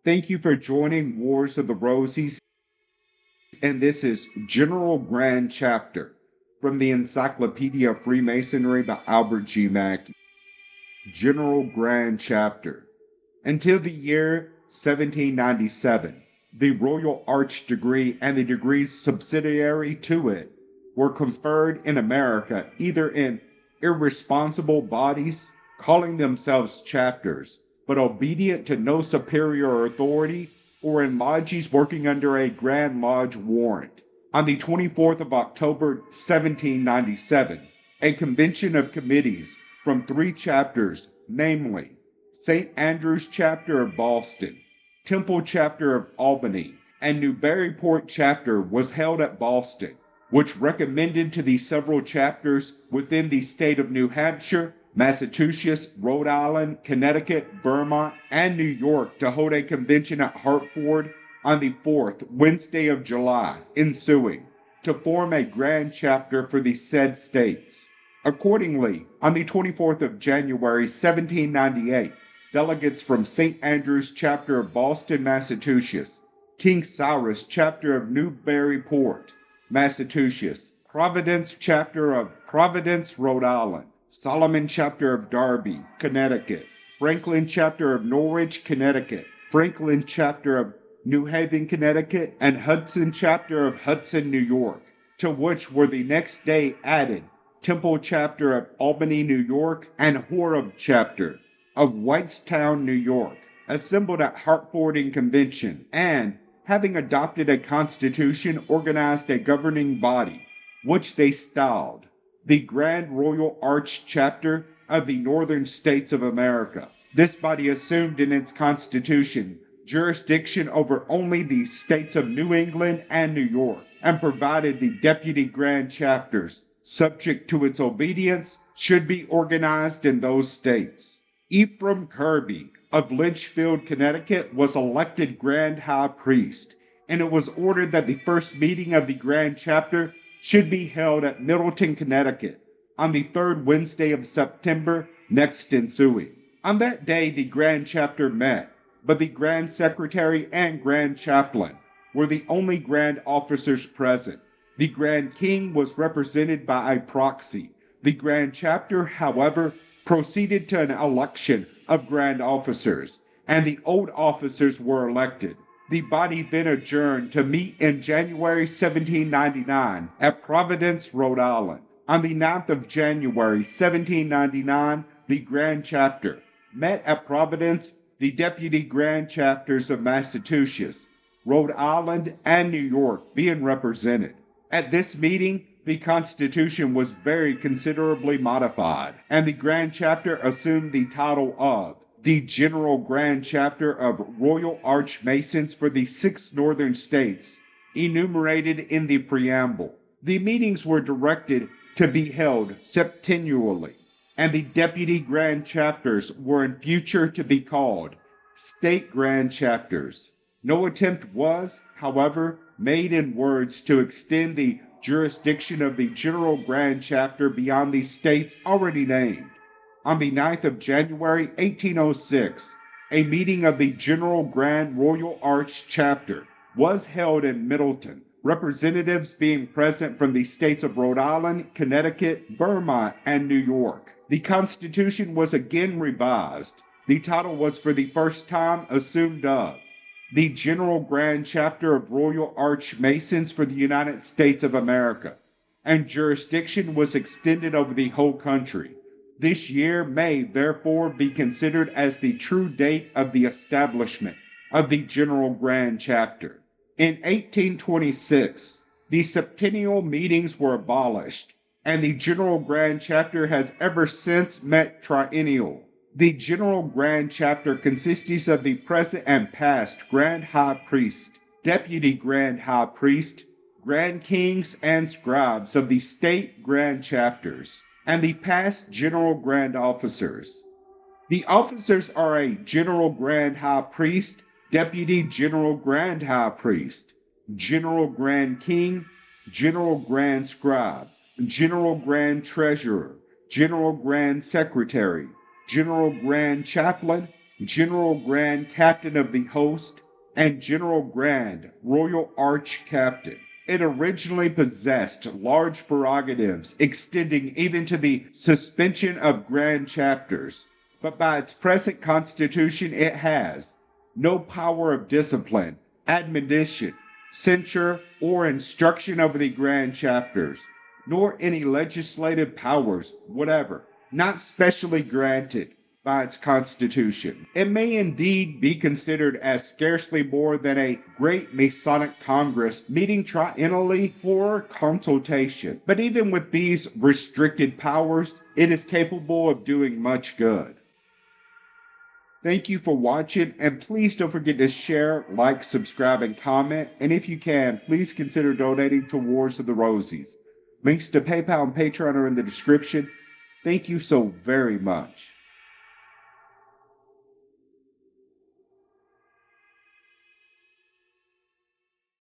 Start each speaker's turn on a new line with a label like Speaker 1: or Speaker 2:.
Speaker 1: Thank you for joining Wars of the Rosies, and this is General Grand Chapter from the Encyclopedia of Freemasonry by Albert G. Mackey. General Grand Chapter. Until the year 1797, the Royal Arch degree and the degrees subsidiary to it were conferred in America either in irresponsible bodies, calling themselves chapters, but obedient to no superior authority, or in lodges working under a Grand Lodge Warrant. On the 24th of October, 1797, a convention of committees from three chapters, namely St. Andrew's chapter of Boston, Temple chapter of Albany, and Newburyport chapter was held at Boston, which recommended to the several chapters within the state of New Hampshire, Massachusetts, Rhode Island, Connecticut, Vermont, and New York to hold a convention at Hartford on the 4th Wednesday of July ensuing to form a grand chapter for the said states. Accordingly, on the 24th of January, 1798, delegates from St. Andrew's chapter of Boston, Massachusetts, King Cyrus chapter of Newburyport, Massachusetts, Providence chapter of Providence, Rhode Island, Solomon chapter of Darby, Connecticut, Franklin chapter of Norwich, Connecticut, Franklin chapter of New Haven, Connecticut, and Hudson chapter of Hudson, New York, to which were the next day added Temple chapter of Albany, New York, and Horeb chapter of Whitestown, New York, assembled at Hartford in convention, and, having adopted a constitution, organized a governing body, which they styled the Grand Royal Arch Chapter of the Northern States of America. This body assumed in its constitution jurisdiction over only the states of New England and New York, and provided the deputy grand chapters, subject to its obedience, should be organized in those states. Ephraim Kirby of Litchfield, Connecticut, was elected Grand High Priest, and it was ordered that the first meeting of the Grand Chapter should be held at Middleton, Connecticut, on the third Wednesday of September next ensuing. On that day the Grand Chapter met, but the Grand Secretary and Grand Chaplain were the only Grand Officers present. The Grand King was represented by a proxy. The Grand Chapter, however, proceeded to an election of Grand Officers, and the old officers were elected. The body then adjourned to meet in January 1799 at Providence, Rhode Island. On the 9th of January 1799, the Grand Chapter met at Providence, the deputy Grand Chapters of Massachusetts, Rhode Island, and New York being represented. At this meeting, the Constitution was very considerably modified, and the Grand Chapter assumed the title of the General Grand Chapter of Royal Arch Masons for the 6 northern states, enumerated in the preamble. The meetings were directed to be held septennially, and the Deputy Grand Chapters were in future to be called State Grand Chapters. No attempt was, however, made in words to extend the jurisdiction of the General Grand Chapter beyond the states already named. On the 9th of January, 1806, a meeting of the General Grand Royal Arch Chapter was held in Middleton, representatives being present from the states of Rhode Island, Connecticut, Vermont, and New York. The Constitution was again revised. The title was for the first time assumed of the General Grand Chapter of Royal Arch Masons for the United States of America, and jurisdiction was extended over the whole country. This year may therefore be considered as the true date of the establishment of the General Grand Chapter. In 1826, the septennial meetings were abolished, and the General Grand Chapter has ever since met triennial. The General Grand Chapter consists of the present and past Grand High Priest, Deputy Grand High Priest, Grand Kings, and Scribes of the State Grand Chapters, and the past General Grand Officers. The officers are a General Grand High Priest, Deputy General Grand High Priest, General Grand King, General Grand Scribe, General Grand Treasurer, General Grand Secretary, General Grand Chaplain, General Grand Captain of the Host, and General Grand Royal Arch Captain. It originally possessed large prerogatives extending even to the suspension of grand chapters, but by its present constitution it has no power of discipline, admonition, censure, or instruction over the grand chapters, nor any legislative powers whatever, not specially granted by its constitution. It may indeed be considered as scarcely more than a great Masonic Congress meeting triennially for consultation. But even with these restricted powers, it is capable of doing much good. Thank you for watching, and please don't forget to share, like, subscribe, and comment. And if you can, please consider donating to Wars of the Rosies. Links to PayPal and Patreon are in the description. Thank you so very much.